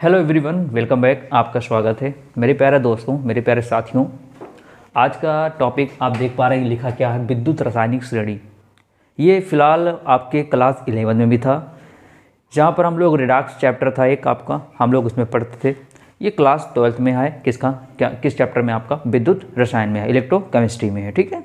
Hello everyone, welcome back. आपका स्वागत है मेरे प्यारे दोस्तों, मेरे प्यारे साथियों। आज का टॉपिक आप देख पा रहे हैं, लिखा क्या है, विद्युत रासायनिक श्रेणी। ये फ़िलहाल आपके क्लास 11 में भी था, जहाँ पर हम लोग रिडॉक्स चैप्टर था एक आपका, हम लोग उसमें पढ़ते थे। ये क्लास 12th में है, किस चैप्टर में आपका, विद्युत रसायन में है, इलेक्ट्रोकेमिस्ट्री में है। ठीक है,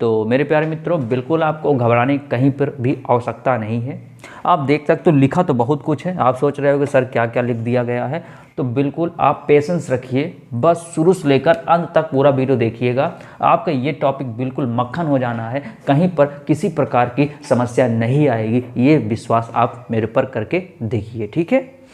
तो मेरे प्यारे मित्रों, बिल्कुल आपको घबराने की कहीं पर भी आवश्यकता नहीं है। आप देख सकते हो, लिखा तो बहुत कुछ है। आप सोच रहे हो कि सर क्या क्या लिख दिया गया है, तो बिल्कुल आप पेशेंस रखिए, बस शुरू से लेकर अंत तक पूरा वीडियो देखिएगा। आपका ये टॉपिक बिल्कुल मक्खन हो जाना है, कहीं पर किसी प्रकार की समस्या नहीं आएगी, ये विश्वास आप मेरे पर करके देखिए। ठीक है,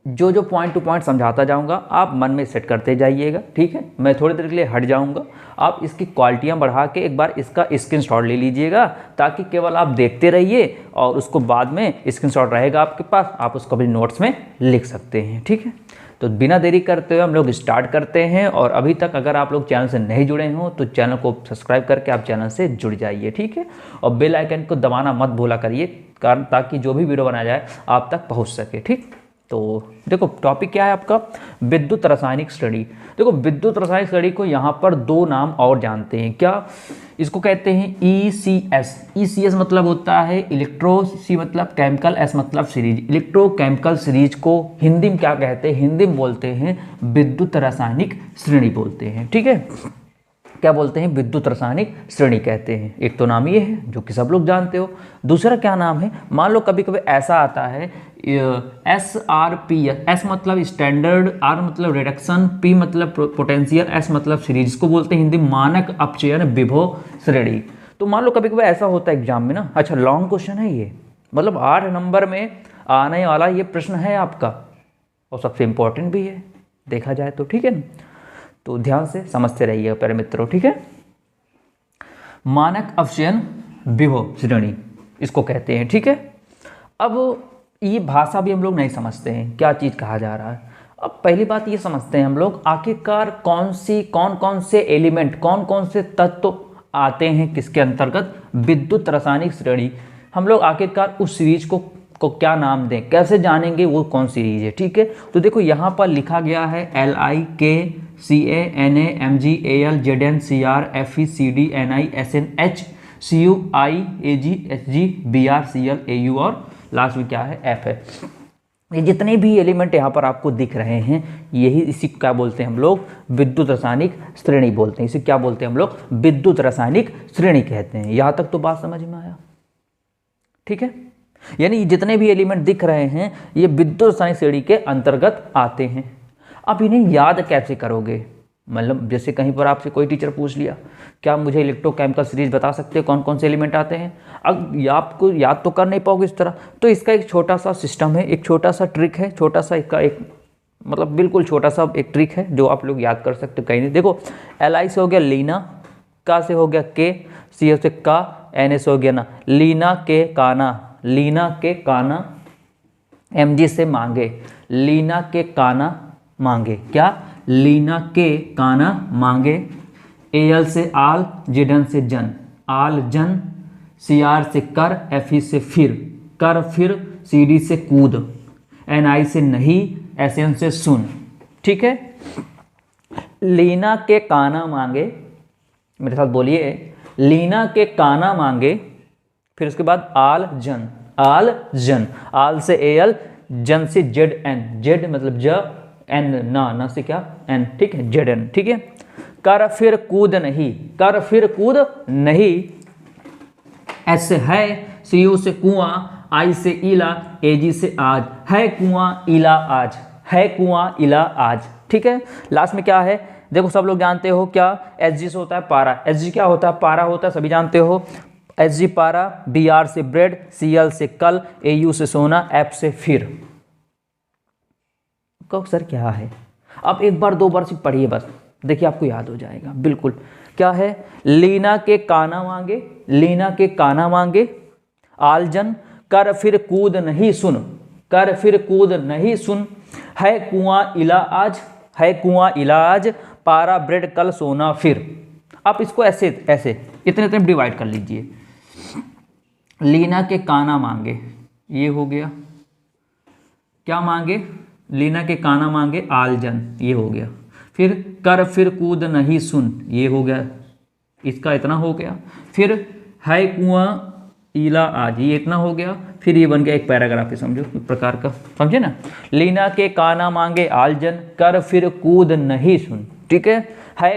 जो जो पॉइंट टू पॉइंट समझाता जाऊंगा आप मन में सेट करते जाइएगा। ठीक है, मैं थोड़ी देर के लिए हट जाऊंगा, आप इसकी क्वालिटियां बढ़ा के एक बार इसका स्क्रीनशॉट ले लीजिएगा, ताकि केवल आप देखते रहिए और उसको बाद में स्क्रीनशॉट रहेगा आपके पास, आप उसको अपने नोट्स में लिख सकते हैं। ठीक है, तो बिना देरी करते हुए हम लोग स्टार्ट करते हैं। और अभी तक अगर आप लोग चैनल से नहीं जुड़े हों तो चैनल को सब्सक्राइब करके आप चैनल से जुड़ जाइए। ठीक है, और बेल आइकन को दबाना मत भूला करिए, कारण ताकि जो भी वीडियो बनाया जाए आप तक पहुँच सके। ठीक, तो देखो टॉपिक क्या है आपका, विद्युत रासायनिक श्रेणी। देखो विद्युत रासायनिक श्रेणी को यहाँ पर दो नाम और जानते हैं, क्या इसको कहते हैं ECS। ECS मतलब होता है इलेक्ट्रो, सी मतलब केमिकल, एस मतलब सीरीज। इलेक्ट्रोकेमिकल सीरीज को हिंदी में क्या कहते हैं, हिंदी में बोलते हैं विद्युत रासायनिक श्रेणी बोलते हैं। ठीक है, क्या बोलते हैं, विद्युत रासायनिक श्रेणी कहते हैं। एक तो नाम ये है जो कि सब लोग जानते हो, दूसरा क्या नाम है, मान लो कभी कभी ऐसा आता है SRP। S मतलब स्टैंडर्ड, R मतलब रिडक्शन, P मतलब पोटेंशियल, S मतलब सीरीज। इसको बोलते हैं हिंदी मानक अपचयन विभव श्रेणी। तो मान लो कभी कभी ऐसा होता है एग्जाम में ना, अच्छा लॉन्ग क्वेश्चन है ये, मतलब 8 नंबर में आने वाला ये प्रश्न है आपका, और सबसे इंपॉर्टेंट भी है देखा जाए तो। ठीक है ना, तो ध्यान से समझते रहिएगा प्यारे मित्रों। ठीक है, मानक अपचयन विभव श्रेणी इसको कहते हैं। ठीक है, अब ये भाषा भी हम लोग नहीं समझते हैं, क्या चीज़ कहा जा रहा है। अब पहली बात ये समझते हैं हम लोग, आखिरकार कौन कौन से एलिमेंट, कौन कौन से तत्व आते हैं किसके अंतर्गत, विद्युत रासायनिक श्रेणी। हम लोग आखिरकार उस सीरीज को क्या नाम दें, कैसे जानेंगे वो कौन सीरीज है। ठीक है, तो देखो यहाँ पर लिखा गया है LIKCANAMGALZNCRFECDNISNHCUIAGHGBRCLAU और लास्ट में क्या है, F है। ये जितने भी एलिमेंट यहाँ पर आपको दिख रहे हैं, यही इसी क्या बोलते हैं हम लोग, विद्युत रासायनिक श्रेणी बोलते हैं। इसे क्या बोलते हैं हम लोग, विद्युत रासायनिक श्रेणी कहते हैं। यहाँ तक तो बात समझ में आया। ठीक है, यानी जितने भी एलिमेंट दिख रहे हैं ये विद्युत रासायनिक श्रेणी के अंतर्गत आते हैं। अब इन्हें याद कैसे करोगे, मतलब जैसे कहीं पर आपसे कोई टीचर पूछ लिया, क्या मुझे इलेक्ट्रोकेमिकल सीरीज बता सकते हैं कौन कौन से एलिमेंट आते हैं, अब आपको याद तो कर नहीं पाओगे इस तरह। तो इसका एक छोटा सा सिस्टम है, एक छोटा सा ट्रिक है, छोटा सा इसका एक मतलब बिल्कुल छोटा सा एक ट्रिक है जो आप लोग याद कर सकते हो कहीं नहीं। देखो LI से हो गया लीना, का से हो गया के, सी से का, NA से हो गया ना लीना के काना, लीना के काना, MG से मांगे, लीना के काना मांगे, क्या लीना के काना मांगे। AL से आल, ZN से जन, आल जन, CR से कर, FE से फिर, कर फिर, CD से कूद, NI से नहीं, SN से सुन। ठीक है, लीना के काना मांगे, मेरे साथ बोलिए, लीना के काना मांगे, फिर उसके बाद आल जन, आल जन, आल से AL, जन से ZN, Z मतलब ज, N ना से क्या N। ठीक है, ZN। ठीक है, कर फिर कूद नहीं, कर फिर कूद नहीं, S से है, CU से कुआं, I से इला, AG से आज, है कुआं इला आज, है कुआं इला आज। ठीक है, लास्ट में क्या है, देखो सब लोग जानते हो क्या, SG से होता है पारा, SG क्या होता है, पारा होता है, सभी जानते हो। SG पारा, BR से ब्रेड, CL से कल, AU से सोना, F से फिर। कहो सर क्या है, आप एक बार दो बार से पढ़िए बस, देखिए आपको याद हो जाएगा बिल्कुल। क्या है, लीना के काना मांगे, लीना के काना मांगे, आलजन, कर फिर कूद नहीं सुन, कर फिर कूद नहीं सुन, है कुआं इला आज, है कुआं इला आज, पारा ब्रेड कल सोना फिर। आप इसको ऐसे ऐसे इतने डिवाइड कर लीजिए। लीना के काना मांगे, ये हो गया, क्या मांगे, लीना के काना मांगे आलजन, ये हो गया। फिर कर फिर कूद नहीं सुन, ये हो गया, इसका इतना हो गया। फिर है कुआं ईला आज, ये इतना हो गया। फिर ये बन गया एक पैराग्राफ ही, समझो एक प्रकार का, समझे ना। लीना के काना मांगे आलजन, कर फिर कूद नहीं सुन, ठीक है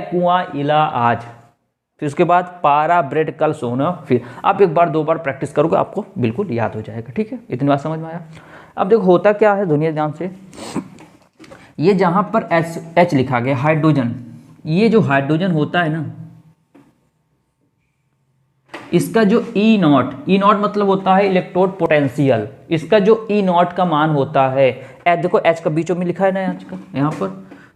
कुआं इला आज। फिर उसके बाद पारा ब्रेड कल सोना। फिर आप एक बार दो बार प्रैक्टिस करोगे आपको बिल्कुल याद हो जाएगा, ठीक है। इतनी बात समझ में आया। अब देखो होता क्या है दुनिया ध्यान से, ये जहां पर H लिखा गया हाइड्रोजन, ये जो हाइड्रोजन होता है ना, इसका जो ई नॉट मतलब होता है इलेक्ट्रोड पोटेंशियल, इसका जो ई नॉट का मान होता है, देखो H का बीचों में लिखा है ना H का यहाँ पर,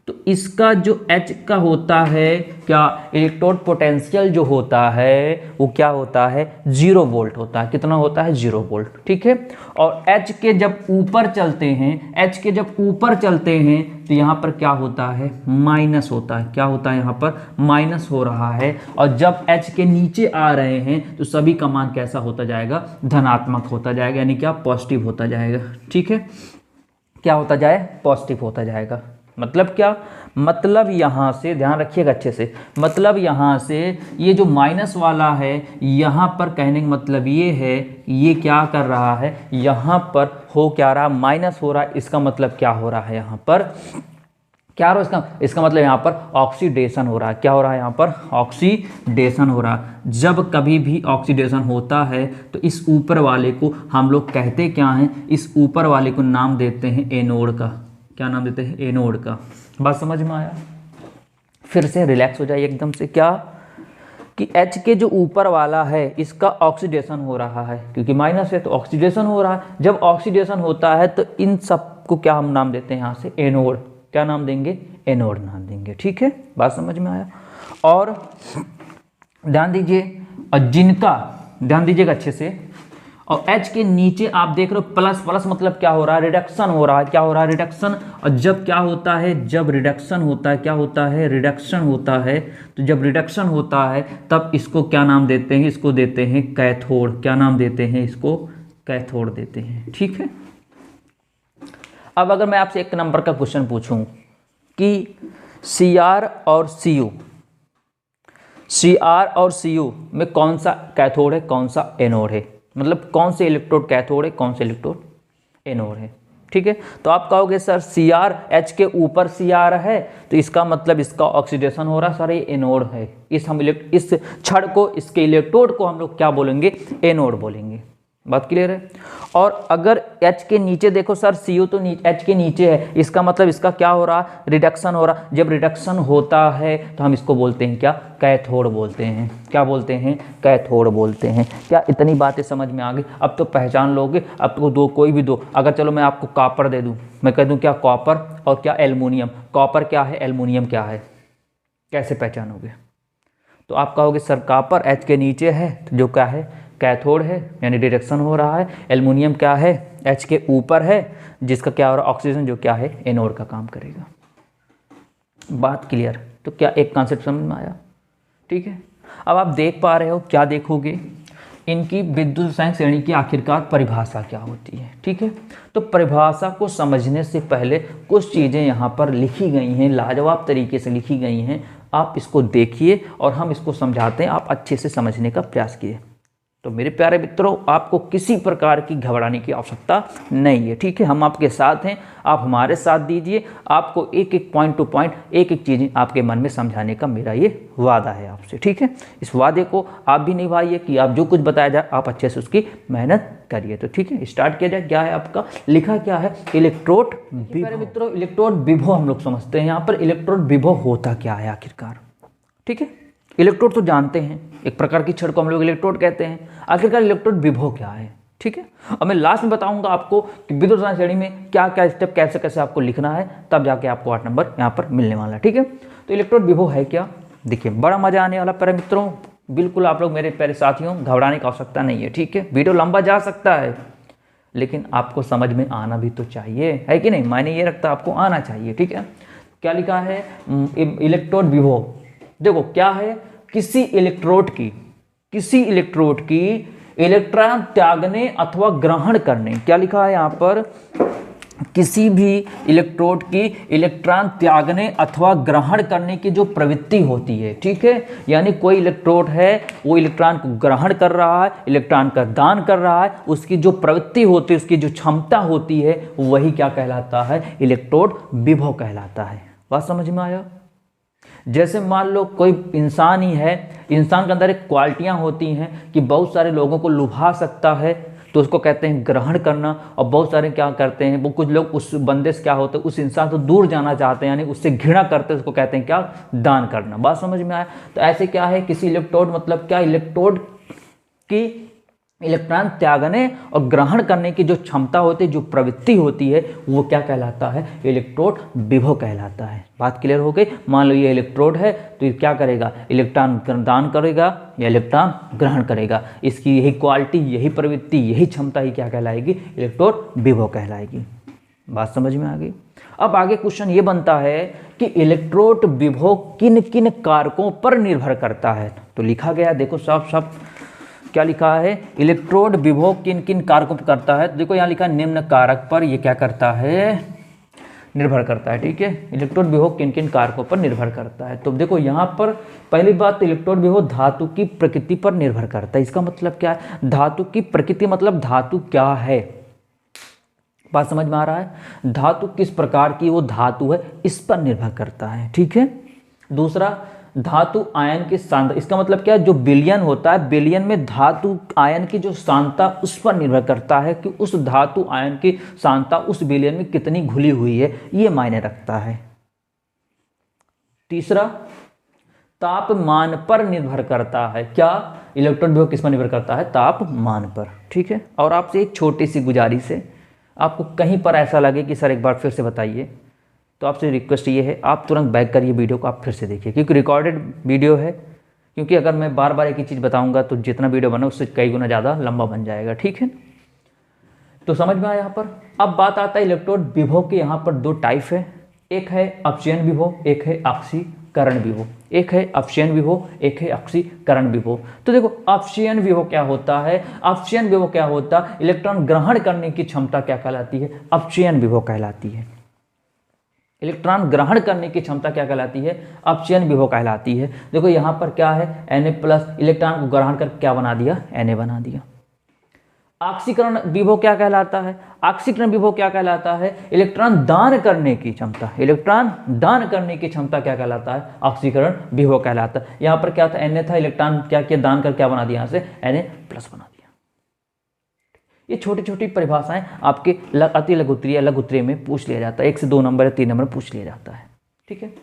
तो इसका जो H का होता है क्या, इलेक्ट्रोड पोटेंशियल जो होता है वो क्या होता है, 0 वोल्ट होता है। कितना होता है, 0 वोल्ट, ठीक है। और H के जब ऊपर चलते हैं, तो यहाँ पर क्या होता है, माइनस होता है। क्या होता है, यहाँ पर माइनस हो रहा है। और जब H के नीचे आ रहे हैं तो सभी का मान कैसा होता जाएगा, धनात्मक होता जाएगा, यानी क्या, पॉजिटिव होता जाएगा, ठीक है। क्या होता जाए, पॉजिटिव होता जाएगा। मतलब क्या, मतलब यहाँ से ध्यान रखिएगा अच्छे से, मतलब यहाँ से ये जो माइनस वाला है, यहाँ पर कहने का मतलब ये है, ये क्या कर रहा है, यहाँ पर हो क्या रहा, माइनस हो रहा है। इसका मतलब क्या हो रहा है, यहाँ पर क्या हो रहा है, इसका मतलब यहाँ पर ऑक्सीडेशन हो रहा है। क्या हो रहा है, यहाँ पर ऑक्सीडेशन हो रहा है। जब कभी भी ऑक्सीडेशन होता है तो इस ऊपर वाले को हम लोग कहते क्या हैं, इस ऊपर वाले को नाम देते हैं एनोड का। क्या नाम देते हैं, एनोड का। बात समझ में आया। फिर से रिलैक्स हो जाइए एकदम से, क्या कि H के जो ऊपर वाला है इसका ऑक्सीडेशन हो रहा है, क्योंकि माइनस है तो ऑक्सीडेशन हो रहा है। जब ऑक्सीडेशन होता है तो इन सब को क्या हम नाम देते हैं, यहाँ से एनोड। क्या नाम देंगे, एनोड नाम देंगे, ठीक है। बात समझ में आया। और ध्यान दीजिए, और जिनका ध्यान दीजिएगा अच्छे से, और H के नीचे आप देख रहे हो प्लस, प्लस मतलब क्या हो रहा है, रिडक्शन हो रहा है। क्या हो रहा है, रिडक्शन। और जब क्या होता है, जब रिडक्शन होता है, क्या होता है, रिडक्शन होता है। तो जब रिडक्शन होता है तब इसको क्या नाम देते हैं, इसको देते हैं कैथोड। क्या नाम देते हैं, इसको कैथोड देते हैं, ठीक है। अब अगर मैं आपसे एक नंबर का क्वेश्चन पूछूं कि Cr और Cu में कौन सा कैथोड है, कौन सा एनोड है, मतलब कौन से इलेक्ट्रोड कैथोड है, कौन से इलेक्ट्रोड एनोड है, ठीक है। तो आप कहोगे सर Cr, H के ऊपर Cr है तो इसका मतलब इसका ऑक्सीडेशन हो रहा है, सर ये एनोड है। इस छड़ को, इसके इलेक्ट्रोड को हम लोग क्या बोलेंगे, एनोड बोलेंगे। बात क्लियर है। और अगर H के नीचे देखो सर, Cu तो H के नीचे है, इसका मतलब इसका क्या हो रहा, रिडक्शन हो रहा। जब रिडक्शन होता है तो हम इसको बोलते हैं क्या, कैथोड बोलते हैं। क्या बोलते हैं, कैथोड बोलते हैं। क्या इतनी बातें समझ में आ गई, अब तो पहचान लोगे। अब तो दो, कोई भी दो, अगर चलो मैं आपको कॉपर दे दूँ, मैं कह दूँ क्या कॉपर और क्या एल्युमिनियम, कॉपर क्या है, एल्युमिनियम क्या है, कैसे पहचानोगे। तो आप कहोगे सर कॉपर H के नीचे है तो जो क्या है, कैथोड है, यानी रिडक्शन हो रहा है। एल्युमिनियम क्या है, H के ऊपर है, जिसका क्या हो रहा है, ऑक्सीजन, जो क्या है, एनोड का काम करेगा। बात क्लियर। तो क्या एक कॉन्सेप्ट समझ में आया, ठीक है। अब आप देख पा रहे हो, क्या देखोगे, इनकी विद्युत रसायन श्रेणी की आखिरकार परिभाषा क्या होती है, ठीक है। तो परिभाषा को समझने से पहले कुछ चीज़ें यहाँ पर लिखी गई हैं, लाजवाब तरीके से लिखी गई हैं। आप इसको देखिए और हम इसको समझाते हैं, आप अच्छे से समझने का प्रयास कीजिए। तो मेरे प्यारे मित्रों, आपको किसी प्रकार की घबराने की आवश्यकता नहीं है, ठीक है। हम आपके साथ हैं, आप हमारे साथ दीजिए। आपको एक एक पॉइंट टू पॉइंट, एक एक चीज़ें आपके मन में समझाने का मेरा ये वादा है आपसे, ठीक है। इस वादे को आप भी निभाइए कि आप जो कुछ बताया जाए आप अच्छे से उसकी मेहनत करिए। तो ठीक है, स्टार्ट किया जाए। क्या है आपका लिखा, क्या है, इलेक्ट्रोड विभव। मित्रों, इलेक्ट्रोड विभव हम लोग समझते हैं। यहाँ पर इलेक्ट्रोड विभव होता क्या है आखिरकार, ठीक है। इलेक्ट्रोड तो जानते हैं, एक प्रकार की छड़ को हम लोग इलेक्ट्रोड कहते हैं। आखिरकार इलेक्ट्रोड विभव क्या है, ठीक है। और मैं लास्ट में बताऊंगा आपको कि विद्युत रसायन श्रेणी में क्या क्या स्टेप, कैसे कैसे आपको लिखना है, तब जाके आपको 8 नंबर यहाँ पर मिलने वाला है, ठीक है। तो इलेक्ट्रोड विभव है क्या, देखिए बड़ा मजा आने वाला प्यारे मित्रों। बिल्कुल आप लोग मेरे प्यारे साथियों, घबराने की आवश्यकता नहीं है, ठीक है। वीडियो लंबा जा सकता है लेकिन आपको समझ में आना भी तो चाहिए, है कि नहीं। मायने ये रखता, आपको आना चाहिए, ठीक है। क्या लिखा है, इलेक्ट्रोड विभव। देखो क्या है, किसी इलेक्ट्रोड की इलेक्ट्रॉन त्यागने अथवा ग्रहण करने, क्या लिखा है यहाँ पर, किसी भी इलेक्ट्रोड की इलेक्ट्रॉन त्यागने अथवा ग्रहण करने की जो प्रवृत्ति होती है, ठीक है, यानी कोई इलेक्ट्रोड है वो इलेक्ट्रॉन को ग्रहण कर रहा है, इलेक्ट्रॉन का दान कर रहा है, उसकी जो प्रवृत्ति होती है, उसकी जो क्षमता होती है, वही क्या कहलाता है, इलेक्ट्रोड विभव कहलाता है। बात समझ में आया? जैसे मान लो कोई इंसान ही है, इंसान के अंदर एक क्वालिटियां होती हैं कि बहुत सारे लोगों को लुभा सकता है, तो उसको कहते हैं ग्रहण करना। और बहुत सारे क्या करते हैं, वो कुछ लोग उस बंदे से क्या होता है, उस इंसान से दूर जाना चाहते हैं, यानी उससे घृणा करते हैं, उसको कहते हैं क्या, दान करना। बात समझ में आया? तो ऐसे क्या है, किसी इलेक्ट्रोड मतलब क्या, इलेक्ट्रोड की इलेक्ट्रॉन त्यागने और ग्रहण करने की जो क्षमता होती है, जो प्रवृत्ति होती है, वो क्या कहलाता है, इलेक्ट्रोड विभव कहलाता है। बात क्लियर हो गई? मान लो ये इलेक्ट्रोड है, तो ये क्या करेगा, इलेक्ट्रॉन दान करेगा या इलेक्ट्रॉन ग्रहण करेगा। इसकी यही क्वालिटी, यही प्रवृत्ति, यही क्षमता ही क्या कहलाएगी, इलेक्ट्रोड विभव कहलाएगी। बात समझ में आ गई? अब आगे क्वेश्चन ये बनता है कि इलेक्ट्रोड विभव किन किन कारकों पर निर्भर करता है। तो लिखा गया, देखो साफ क्या लिखा है, इलेक्ट्रोड विभव किन किन कारकों पर करता है। तो देखो यहाँ लिखा निम्न कारक पर ये क्या करता है, निर्भर करता है। ठीक है, इलेक्ट्रोड विभव किन किन कारकों पर निर्भर करता है। तो देखो यहाँ पर पहली बात, इलेक्ट्रोड विभव धातु की प्रकृति पर निर्भर करता है। इसका मतलब क्या है, धातु की प्रकृति मतलब धातु क्या है। बात समझ में आ रहा है? धातु किस प्रकार की वो धातु है, इस पर निर्भर करता है। ठीक है। दूसरा, धातु आयन की सांद्रता, इसका मतलब क्या है, जो विलयन होता है, विलयन में धातु आयन की जो सांद्रता उस पर निर्भर करता है कि उस धातु आयन की सांद्रता उस विलयन में कितनी घुली हुई है, ये मायने रखता है। तीसरा, तापमान पर निर्भर करता है। क्या, इलेक्ट्रॉन विभव किस पर निर्भर करता है, तापमान पर। ठीक है। और आपसे एक छोटी सी गुजारिश है, आपको कहीं पर ऐसा लगे कि सर एक बार फिर से बताइए, तो आपसे रिक्वेस्ट ये है, आप तुरंत बैक करिए वीडियो को, आप फिर से देखिए, क्योंकि रिकॉर्डेड वीडियो है। क्योंकि अगर मैं बार बार एक ही चीज़ बताऊंगा तो जितना वीडियो बना उससे कई गुना ज़्यादा लंबा बन जाएगा। ठीक है, तो समझ में आया यहाँ पर। अब बात आता है इलेक्ट्रोड विभव के, यहाँ पर दो टाइप है, एक है अपचयन विभव, एक है ऑक्सीकरण विभव। एक है अपचयन विभव, एक है ऑक्सीकरण विभव। तो देखो अपचयन विभव क्या होता है, अपचयन विभव क्या होता है, इलेक्ट्रॉन ग्रहण करने की क्षमता क्या कहलाती है, अपचयन विभव कहलाती है। इलेक्ट्रॉन ग्रहण करने की क्षमता क्या कहलाती है, अपचयन विभव कहलाती है। देखो यहाँ पर क्या है, Na+, इलेक्ट्रॉन को ग्रहण कर क्या बना दिया, Na बना दिया। ऑक्सीकरण विभव क्या कहलाता है, ऑक्सीकरण विभव क्या कहलाता है, इलेक्ट्रॉन दान करने की क्षमता, इलेक्ट्रॉन दान करने की क्षमता क्या कहलाता है, ऑक्सीकरण विभव कहलाता है। यहाँ पर क्या था, Na था, इलेक्ट्रॉन क्या किया, दान कर क्या बना दिया, यहाँ से Na+ बना दिया। ये छोटी छोटी परिभाषाएं आपके अति लघुत्तरीय लघुत्तरीय में पूछ लिया जाता है, 1 से 2 नंबर या 3 नंबर पूछ लिया जाता है। ठीक है।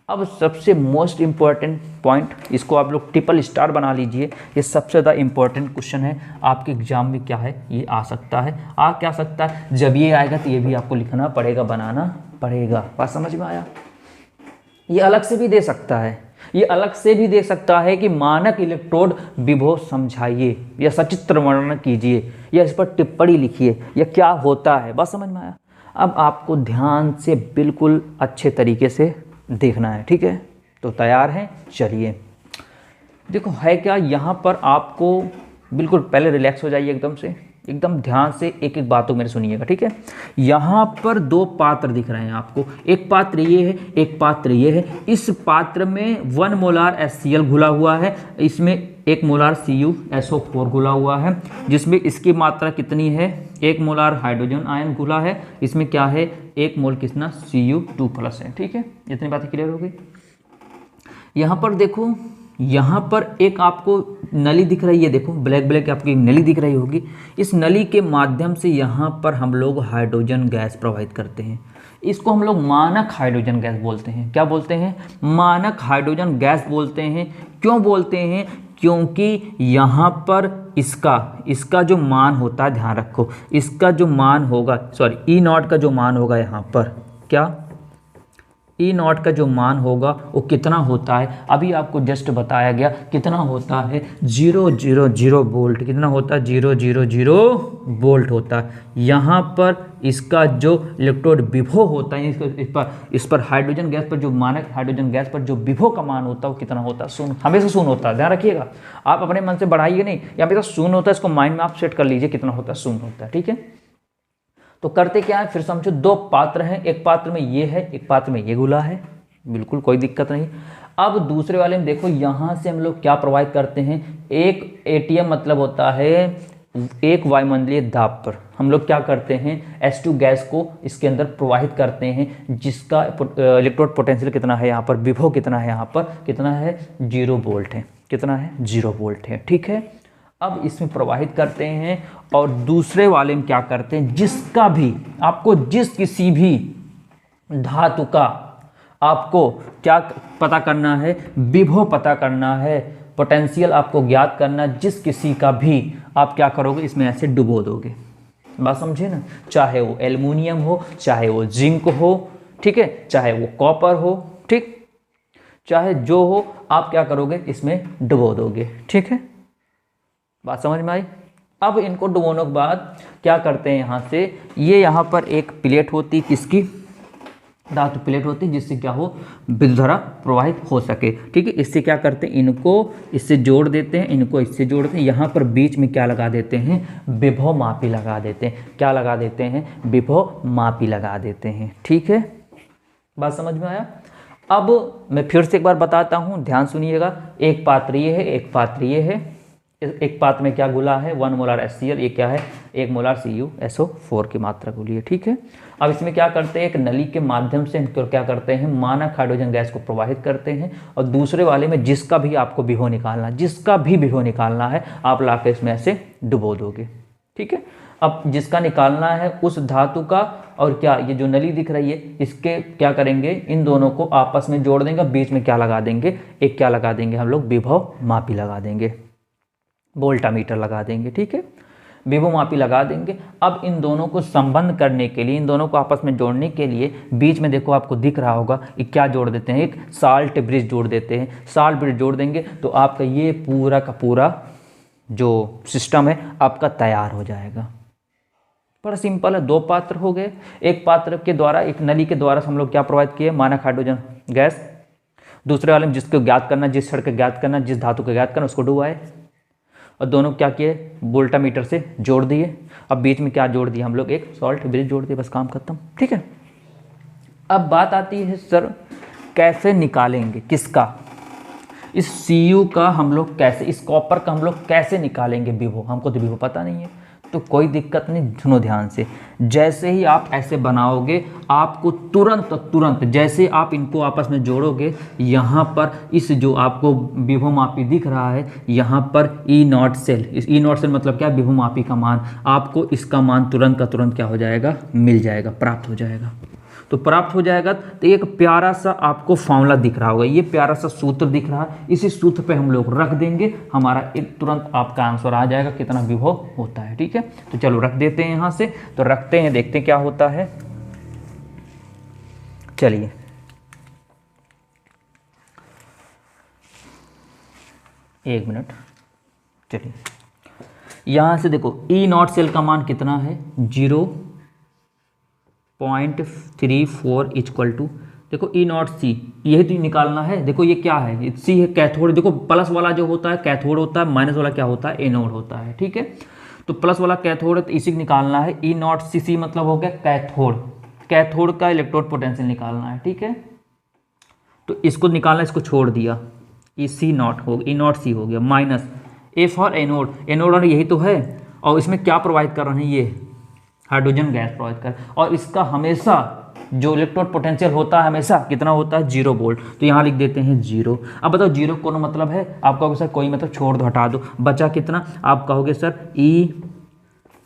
अब सबसे मोस्ट इंपॉर्टेंट पॉइंट, इसको आप लोग ट्रिपल स्टार बना लीजिए, ये सबसे ज़्यादा इंपॉर्टेंट क्वेश्चन है आपके एग्जाम में। क्या है, ये आ सकता है, आ क्या सकता है, जब ये आएगा तो ये भी आपको लिखना पड़ेगा, बनाना पड़ेगा। बात समझ में आया? ये अलग से भी दे सकता है, ये अलग से भी दे सकता है कि मानक इलेक्ट्रोड विभव समझाइए या सचित्र वर्णन कीजिए या इस पर टिप्पणी लिखिए या क्या होता है। बस समझ में आया? अब आपको ध्यान से बिल्कुल अच्छे तरीके से देखना है। ठीक है, तो तैयार हैं, चलिए। देखो है क्या, यहाँ पर आपको बिल्कुल पहले रिलैक्स हो जाइए, एकदम ध्यान से एक एक बातों मेरे सुनिएगा। ठीक है, यहाँ पर 2 पात्र दिख रहे हैं आपको, एक पात्र ये है, एक पात्र ये है। इस पात्र में 1 मोलार HCl घुला हुआ है, इसमें 1 मोलार CuSO4 घुला हुआ है, जिसमें इसकी मात्रा कितनी है, 1 मोलार हाइड्रोजन आयन घुला है, इसमें क्या है, 1 मोल कितना, Cu2+ है। ठीक है, इतनी बातें क्लियर हो गई। यहाँ पर देखो, यहाँ पर एक आपको नली दिख रही है, देखो ब्लैक आपकी नली दिख रही होगी। इस नली के माध्यम से यहाँ पर हम लोग हाइड्रोजन गैस प्रवाहित करते हैं। इसको हम लोग मानक हाइड्रोजन गैस बोलते हैं। क्या बोलते हैं, मानक हाइड्रोजन गैस बोलते हैं। क्यों बोलते हैं, क्योंकि यहाँ पर इसका जो मान होता है, ध्यान रखो, इसका जो मान होगा, E0 का जो मान होगा, यहाँ पर क्या, E0 का जो मान होगा वो कितना होता है, अभी आपको जस्ट बताया गया, कितना होता है, 000 वोल्ट। कितना होता है, 000 वोल्ट होता है। यहाँ पर इसका जो इलेक्ट्रोड विभव होता है, इस पर हाइड्रोजन गैस पर, जो मानक हाइड्रोजन गैस पर जो विभव का मान होता है वो कितना होता है, शून्य, हमेशा शून्य होता है। ध्यान रखिएगा, आप अपने मन से बढ़ाइए नहीं, या हमेशा शून्य होता है, इसको माइंड में आप सेट कर लीजिए, कितना होता है, शून्य होता है। ठीक है, तो करते क्या है, फिर समझो दो पात्र हैं, एक पात्र में ये है, एक पात्र में ये गोला है, बिल्कुल कोई दिक्कत नहीं। अब दूसरे वाले में देखो, यहाँ से हम लोग क्या प्रोवाइड करते हैं, एक एटीएम मतलब होता है एक वायुमंडलीय दाब पर हम लोग क्या करते हैं, H2 गैस को इसके अंदर प्रवाहित करते हैं, जिसका इलेक्ट्रोड पोटेंशियल कितना है यहाँ पर, विभव कितना है यहाँ पर, कितना है 0 वोल्ट है, कितना है 0 वोल्ट है, ठीक है। अब इसमें प्रवाहित करते हैं और दूसरे वाले में क्या करते हैं, जिसका भी आपको जिस किसी भी धातु का आपको क्या पता करना है, विभव पता करना है, पोटेंशियल आपको ज्ञात करना, जिस किसी का भी आप क्या करोगे, इसमें ऐसे डुबो दोगे। बात समझे ना, चाहे वो एल्युमिनियम हो, चाहे वो जिंक हो, ठीक है, चाहे वो कॉपर हो, ठीक, चाहे जो हो, आप क्या करोगे, इसमें डुबो दोगे, ठीक है। बात समझ में आई। अब इनको डुबोने के बाद क्या करते हैं, यहाँ से ये यहाँ पर एक प्लेट होती, किसकी, धातु प्लेट होती है, जिससे क्या हो, विद्युत धारा प्रवाहित हो सके, ठीक है। इससे क्या करते हैं, इनको इससे जोड़ देते हैं, इनको इससे जोड़ते हैं, यहाँ पर बीच में क्या लगा देते हैं, विभव मापी लगा देते हैं, क्या लगा देते हैं, विभव मापी लगा देते हैं, ठीक है। बात समझ में आया। अब मैं फिर से एक बार बताता हूँ, ध्यान सुनिएगा। एक पात्र ये है, एक पात्र ये है, एक पात्र में क्या गोला है, 1 मोलार HCl, ये क्या है, 1 मोलार CuSO4 की मात्रा गोली है, ठीक है। अब इसमें क्या करते हैं, एक नली के माध्यम से इनको क्या करते हैं, मानक हाइड्रोजन गैस को प्रवाहित करते हैं, और दूसरे वाले में जिसका भी आपको विभव निकालना, जिसका भी विभव निकालना है, आप लाकर इसमें ऐसे डुबो दोगे, ठीक है। अब जिसका निकालना है उस धातु का, और क्या ये जो नली दिख रही है, इसके क्या करेंगे, इन दोनों को आपस में जोड़ देंगे, बीच में क्या लगा देंगे, एक क्या लगा देंगे हम लोग, विभव मापी लगा देंगे, वोल्टामीटर लगा देंगे, ठीक है, विभव मापी लगा देंगे। अब इन दोनों को संबंध करने के लिए, इन दोनों को आपस में जोड़ने के लिए बीच में देखो आपको दिख रहा होगा, ये क्या जोड़ देते हैं, एक साल्ट ब्रिज जोड़ देते हैं। साल्ट ब्रिज जोड़ देंगे तो आपका ये पूरा का पूरा जो सिस्टम है आपका तैयार हो जाएगा। बड़ा सिंपल है, दो पात्र हो गए, एक पात्र के द्वारा, एक नली के द्वारा हम लोग क्या प्रोवाइड किए, मानक हाइड्रोजन गैस, दूसरे वाले में जिसको ज्ञात करना, जिस क्षण को ज्ञात करना, जिस धातु को ज्ञात करना, उसको डुबाए, और दोनों क्या किए, वोल्टामीटर से जोड़ दिए। अब बीच में क्या जोड़ दिया हम लोग, एक सॉल्ट ब्रिज जोड़ दिए, बस काम खत्म, ठीक है। अब बात आती है सर कैसे निकालेंगे, किसका, इस Cu का हम लोग कैसे, इस कॉपर का हम लोग कैसे निकालेंगे विभव, हमको तो विभव पता नहीं है, तो कोई दिक्कत नहीं, सुनो ध्यान से। जैसे ही आप ऐसे बनाओगे, आपको तुरंत जैसे आप इनको आपस में जोड़ोगे, यहाँ पर इस जो आपको विभव मापी दिख रहा है, यहाँ पर E0 सेल, इस E0 सेल मतलब क्या, विभव मापी का मान, आपको इसका मान तुरंत का तुरंत क्या हो जाएगा, मिल जाएगा, प्राप्त हो जाएगा। तो प्राप्त हो जाएगा, तो एक प्यारा सा आपको फॉर्मूला दिख रहा होगा, ये प्यारा सा सूत्र दिख रहा है, इसी सूत्र पे हम लोग रख देंगे, हमारा एक तुरंत आपका आंसर आ जाएगा, कितना विभव होता है, ठीक है। तो चलो रख देते हैं यहाँ से, तो रखते हैं, देखते हैं क्या होता है। चलिए एक मिनट, चलिए यहाँ से देखो E0 सेल का मान कितना है, 0.34 इक्वल टू, देखो E0 C, यही तो निकालना है। देखो ये क्या है, C है कैथोड, देखो प्लस वाला जो होता है कैथोड होता है, माइनस वाला क्या होता है, एनोड होता है, ठीक है। तो प्लस वाला कैथोड है, तो इसी को निकालना है। E0 C मतलब हो गया कैथोड, कैथोड का इलेक्ट्रोड पोटेंशियल निकालना है, ठीक है। तो इसको निकालना, इसको छोड़ दिया, E0 हो, E0 C हो गया, minus A for anode, anode यही तो है, और इसमें क्या प्रोवाइड कर रहे हैं, ये हाइड्रोजन गैस प्रोवाइड कर, और इसका हमेशा जो इलेक्ट्रोड पोटेंशियल होता है हमेशा कितना होता है, 0 वोल्ट। तो यहाँ लिख देते हैं 0। अब बताओ 0 कौन मतलब है, आप कहोगे सर कोई मतलब छोड़ दो, हटा दो, बचा कितना, आप कहोगे सर E,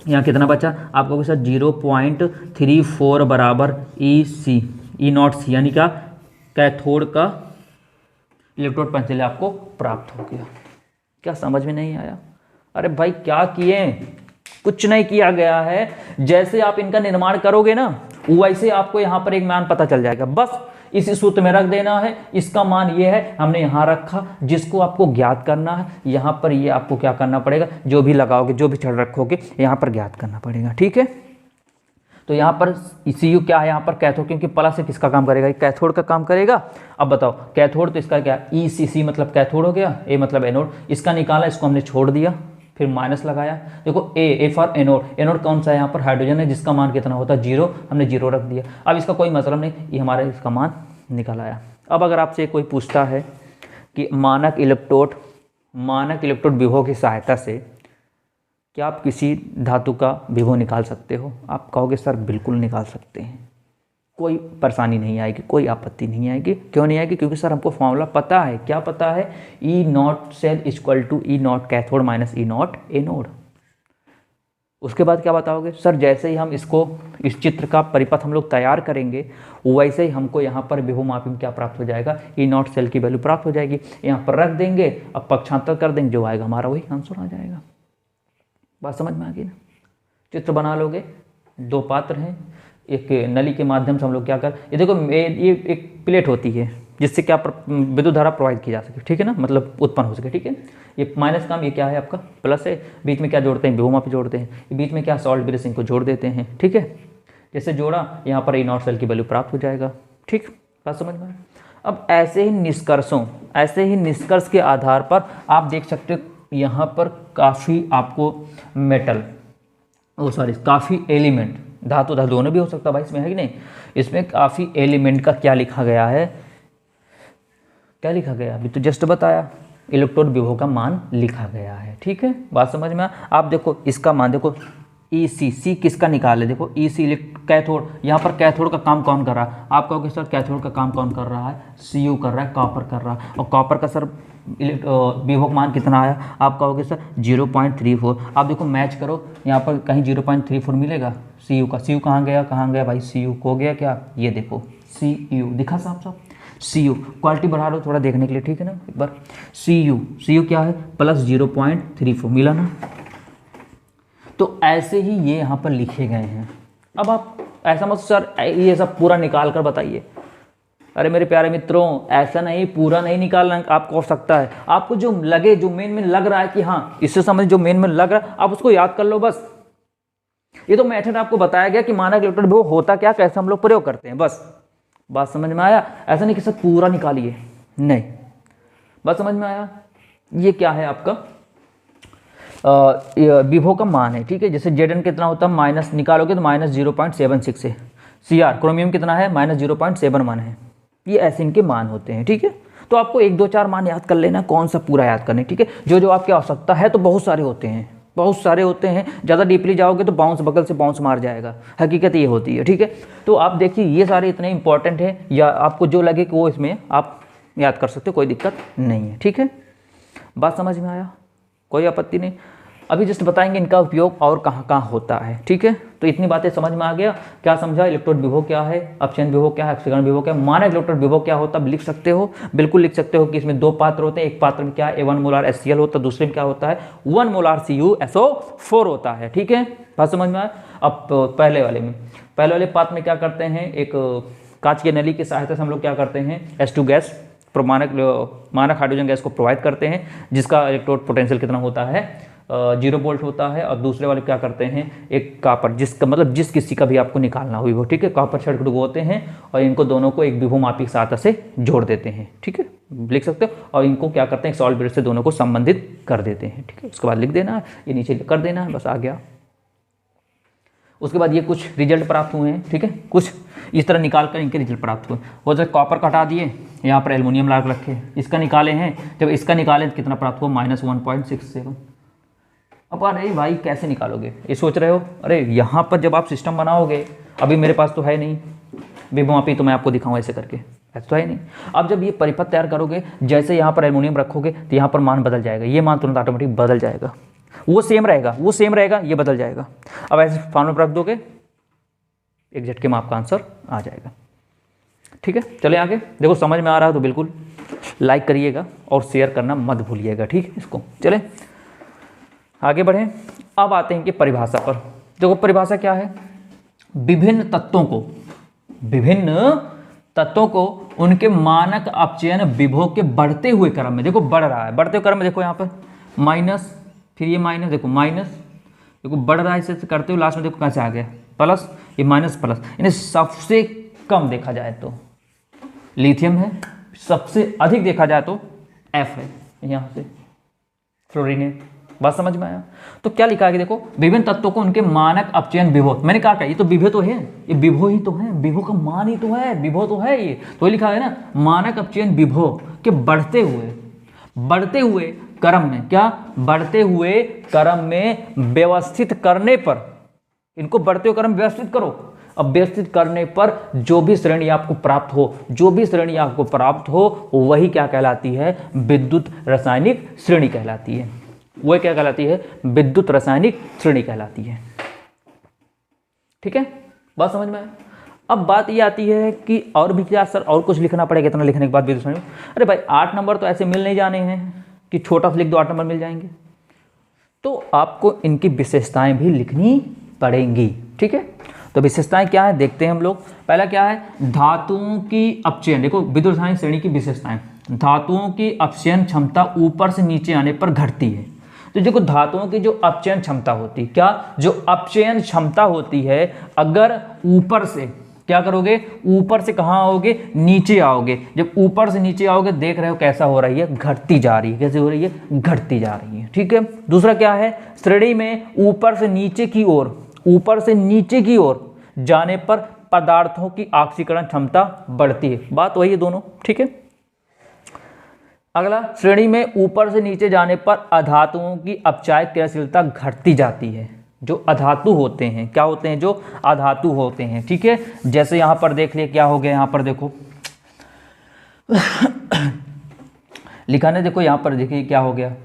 यहाँ कितना बचा, आप कहोगे सर 0.34 बराबर E0 C, यानी क्या, कैथोड का इलेक्ट्रोड पोटेंशियल आपको प्राप्त हो गया। क्या समझ में नहीं आया? अरे भाई क्या किए, कुछ नहीं किया गया है, जैसे आप इनका निर्माण करोगे ना, वैसे आपको यहाँ पर एक मान पता चल जाएगा, बस इसी सूत्र में रख देना है। इसका मान ये है, हमने यहाँ रखा, जिसको आपको ज्ञात करना है, यहाँ पर ये आपको क्या करना पड़ेगा, जो भी लगाओगे, जो भी छड़ रखोगे, यहाँ पर ज्ञात करना पड़ेगा, ठीक है। तो यहाँ पर Cu क्या है, यहाँ पर कैथोड, क्योंकि प्लस से किसका काम करेगा, कैथोड का काम करेगा। अब बताओ कैथोड, तो इसका क्या, ECC मतलब कैथोड हो गया, A मतलब एनोड, इसका निकाला, इसको हमने छोड़ दिया, फिर माइनस लगाया। देखो ए फॉर एनोड, एनोड कौन सा है यहाँ पर, हाइड्रोजन है, जिसका मान कितना होता है 0, हमने 0 रख दिया। अब इसका कोई मतलब नहीं, ये हमारा इसका मान निकल आया। अब अगर आपसे कोई पूछता है कि मानक इलेक्ट्रोड विभव की सहायता से क्या आप किसी धातु का विभव निकाल सकते हो, आप कहोगे सर बिल्कुल निकाल सकते हैं, कोई परेशानी नहीं आएगी, कोई आपत्ति नहीं आएगी। क्यों नहीं आएगी? क्योंकि सर हमको फॉर्मूला पता है। क्या पता है? E naught cell equal to E naught cathode minus E naught anode. उसके बाद क्या बताओगे? सर जैसे ही हम इस चित्र का परिपथ हम लोग तैयार करेंगे वैसे ही हमको यहाँ पर विभव मापी में क्या प्राप्त हो जाएगा, ई नॉट सेल की वैल्यू प्राप्त हो जाएगी। यहाँ पर रख देंगे, अब पक्षांतर कर देंगे, जो आएगा हमारा वही आंसर आ जाएगा। बात समझ में आ गई ना? चित्र बना लोगे, दो पात्र हैं, एक नली के माध्यम से हम लोग क्या कर, ये देखो ये एक प्लेट होती है जिससे क्या विद्युत धारा प्रोवाइड की जा सके, ठीक है ना, मतलब उत्पन्न हो सके, ठीक है। ये माइनस काम, ये क्या है आपका प्लस है, बीच में क्या जोड़ते हैं, विभव मापी जोड़ते हैं, ये बीच में क्या सॉल्ट ब्रेसिंग को जोड़ देते हैं, ठीक है। जैसे जोड़ा, यहाँ पर ई नॉट सेल की वैल्यू प्राप्त हो जाएगा, ठीक। बात समझ में? अब ऐसे ही निष्कर्ष के आधार पर आप देख सकते हो यहाँ पर काफ़ी आपको मेटल काफ़ी एलिमेंट, धातु दोनों भी हो सकता है भाई, इसमें है कि नहीं, इसमें काफ़ी एलिमेंट का क्या लिखा गया है, क्या लिखा गया अभी तो जस्ट बताया, इलेक्ट्रोड विभव का मान लिखा गया है, ठीक है। बात समझ में? आप देखो इसका मान देखो, ई सी किसका निकाले, देखो ई सी कैथोड, यहाँ पर कैथोड का काम कौन कर रहा है, आप कहोगे सर कैथोड का काम कौन कर रहा है, सी कर रहा है, कॉपर कर रहा है, और कॉपर का सर विभव मान कितना आया, आप कहोगे सर 0.34। आप देखो मैच करो, यहाँ पर कहीं 0.34 मिलेगा सी का, सी कहाँ गया भाई, सी हो गया क्या, ये देखो सी दिखा साफ सी क्वालिटी बढ़ा लो थोड़ा देखने के लिए, ठीक है ना, एक बार सी क्या है, प्लस 0.34 मिला ना। तो ऐसे ही ये यहाँ पर लिखे गए हैं। अब आप ऐसा मत सर ये सब पूरा निकाल कर बताइए, अरे मेरे प्यारे मित्रों ऐसा नहीं, पूरा नहीं निकालना आपको हो सकता है, आपको जो लगे, जो मेन में लग रहा है कि हाँ इससे समझ, जो मेन में लग रहा है आप उसको याद कर लो बस। ये तो मेथड आपको बताया गया कि मानक इलेक्ट्रोड विभव होता क्या, कैसे हम लोग प्रयोग करते हैं, बस। बात समझ में आया? ऐसा नहीं कि सर पूरा निकालिए, नहीं। बात समझ में आया? ये क्या है आपका विभव का मान है, ठीक है। जैसे Zn कितना होता है, माइनस निकालोगे तो माइनस 0.76 है, Cr क्रोमियम कितना है, माइनस 0.71 है, ये ऐसे इनके मान होते हैं, ठीक है। तो आपको 1 2 4 मान याद कर लेना, कौन सा पूरा याद करना है, ठीक है। जो आपकी आवश्यकता है तो बहुत सारे होते हैं, ज़्यादा डीपली जाओगे तो बगल से बाउंस मार जाएगा, हकीकत ये होती है, ठीक है। तो आप देखिए ये सारे इतने इंपॉर्टेंट हैं, या आपको जो लगे कि वो इसमें आप याद कर सकते हो, कोई दिक्कत नहीं है, ठीक है। बात समझ में आया? कोई आपत्ति नहीं। अभी जस्ट बताएंगे इनका उपयोग और कहाँ कहाँ होता है, ठीक है। तो इतनी बातें समझ में आ गया, क्या समझा, इलेक्ट्रोड विभव क्या है, अपचयन विभव क्या है, ऑक्सीकरण विभव क्या है, मानक इलेक्ट्रोड विभव क्या होता है, लिख सकते हो, बिल्कुल लिख सकते हो कि इसमें 2 पात्र होते हैं, एक पात्र में क्या है 1 मोलार HCl होता है, दूसरे में क्या होता है 1 मोलार CuSO4 होता है, ठीक है। बात समझ में आया? अब पहले वाले पात्र में क्या करते हैं, एक कांच की नली की सहायता से हम लोग क्या करते हैं, H2 गैस मानक हाइड्रोजन गैस को प्रोवाइड करते हैं, जिसका इलेक्ट्रोड पोटेंशियल कितना होता है 0 वोल्ट होता है। और दूसरे वाले क्या करते हैं, एक कॉपर, जिसका मतलब जिस किसी का भी आपको निकालना हो वो, ठीक है, कॉपर छड़ डुबोते हैं और इनको दोनों को एक विभव मापी की सहायता से जोड़ देते हैं, ठीक है, लिख सकते हो। और इनको क्या करते हैं, सॉल्ट ब्रेड से दोनों को संबंधित कर देते हैं, ठीक है। उसके बाद लिख देना है, ये नीचे कर देना है, बस आ गया। उसके बाद ये कुछ रिजल्ट प्राप्त हुए हैं, ठीक है, कुछ इस तरह निकाल कर इनके रिजल्ट प्राप्त हुए। वो जब कॉपर का हटा दिए, यहाँ पर एल्युमिनियम ला रखे, इसका निकाले हैं, जब इसका निकाले तो कितना प्राप्त हुआ, -1.67। अब अरे भाई कैसे निकालोगे, ये सोच रहे हो, अरे यहाँ पर जब आप सिस्टम बनाओगे, अभी मेरे पास तो है नहीं विभव मापी, तो मैं आपको दिखाऊँ ऐसे करके, ऐसा तो है नहीं। अब जब ये परिपथ तैयार करोगे, जैसे यहाँ पर एल्युमिनियम रखोगे तो यहाँ पर मान बदल जाएगा, ये मान तुरंत ऑटोमेटिक बदल जाएगा, वो सेम रहेगा, ये बदल जाएगा। अब ऐसे फॉर्मूला पर रख दोगे, एक झटके में आपका आंसर आ जाएगा, ठीक है। चले आगे, देखो समझ में आ रहा है तो बिल्कुल लाइक करिएगा और शेयर करना मत भूलिएगा, ठीक है। इसको चले आगे बढ़ें। अब आते हैं कि परिभाषा पर। देखो परिभाषा क्या है, विभिन्न तत्वों को उनके मानक अपचयन विभव के बढ़ते हुए क्रम में, देखो बढ़ रहा है, बढ़ते हुए क्रम में, देखो यहाँ पर माइनस, फिर ये माइनस, देखो माइनस, देखो बढ़ रहा है, इसे करते हुए लास्ट में देखो कैसे आ गया प्लस, ये माइनस प्लस। इन्हें सबसे कम देखा जाए तो लिथियम है, सबसे अधिक देखा जाए तो F है, यहाँ से फ्लोरीन है, बात समझ में आया? तो क्या लिखा है कि देखो, विभिन्न तत्वों को उनके मानक अपचयन विभव, मैंने कहा क्या, ये तो विभव तो है, ये विभव ही तो है, विभव का मान ही तो है, विभव तो है, ये तो लिखा है ना, मानक अपचयन विभव के बढ़ते हुए क्रम में, क्या बढ़ते हुए क्रम में व्यवस्थित करने पर, इनको बढ़ते हुए क्रम व्यवस्थित करो, अब व्यवस्थित करने पर जो भी श्रेणी आपको प्राप्त हो वही क्या कहलाती है, विद्युत रासायनिक श्रेणी कहलाती है। वह क्या कहलाती है, विद्युत रासायनिक श्रेणी कहलाती है। ठीक है, बात समझ में आया? अब बात ये आती है कि और भी क्या सर, और कुछ लिखना पड़ेगा, इतना लिखने के बाद विद्युत श्रेणी? अरे भाई 8 नंबर तो ऐसे मिल नहीं जाने हैं कि छोटा सा लिख दो 8 नंबर मिल जाएंगे, तो आपको इनकी विशेषताएं भी लिखनी पड़ेंगी। ठीक है, तो विशेषताएं क्या है देखते हैं हम लोग। पहला क्या है, धातुओं की अपचयन, देखो विद्युत रासायनिक श्रेणी की विशेषताएं, धातुओं की अपचयन क्षमता ऊपर से नीचे आने पर घटती है। तो देखो धातुओं की जो अपचयन क्षमता होती है, क्या जो अपचयन क्षमता होती है, अगर ऊपर से क्या करोगे, ऊपर से कहाँ आओगे, नीचे आओगे, जब ऊपर से नीचे आओगे देख रहे हो कैसा हो रही है, घटती जा रही है, कैसे हो रही है, घटती जा रही है। ठीक है, दूसरा क्या है, श्रेणी में ऊपर से नीचे की ओर जाने पर पदार्थों की ऑक्सीकरण क्षमता बढ़ती है, बात वही है दोनों। ठीक है, अगला, श्रेणी में ऊपर से नीचे जाने पर अधातुओं की अपचायक क्रियाशीलता घटती जाती है। जो अधातु होते हैं, क्या होते हैं, जो अधातु होते हैं। ठीक है, जैसे यहां पर देख लिए क्या हो गया, यहां पर देखो लिखा नहीं, देखो यहां पर देखिए क्या हो गया,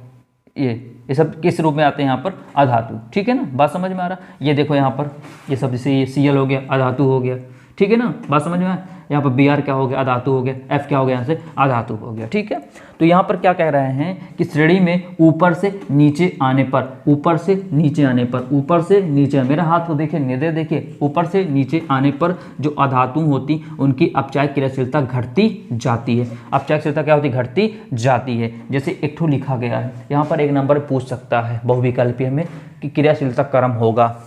ये सब किस रूप में आते हैं यहाँ पर, अधातु। ठीक है ना, बात समझ में आ रहा? ये देखो यहाँ पर ये सब, जैसे ये Cl हो गया, अधातु हो गया। ठीक है ना, बात समझ में आया? यहाँ पर Br क्या हो गया, अधातु हो गया, F क्या हो गया, यहाँ से अधातु हो गया। ठीक है, तो यहाँ पर क्या कह रहे हैं कि श्रेणी में ऊपर से नीचे आने पर, मेरा हाथ को देखिए, निधे देखिए, ऊपर से नीचे आने पर जो अधातु होती उनकी अपचायक क्रियाशीलता घटती जाती है। अपचायक क्रियाशीलता क्या होती, घटती जाती है। जैसे एक ठो लिखा गया है यहाँ पर, एक नंबर पूछ सकता है बहुविकल्पीय में कि क्रियाशीलता क्रम होगा,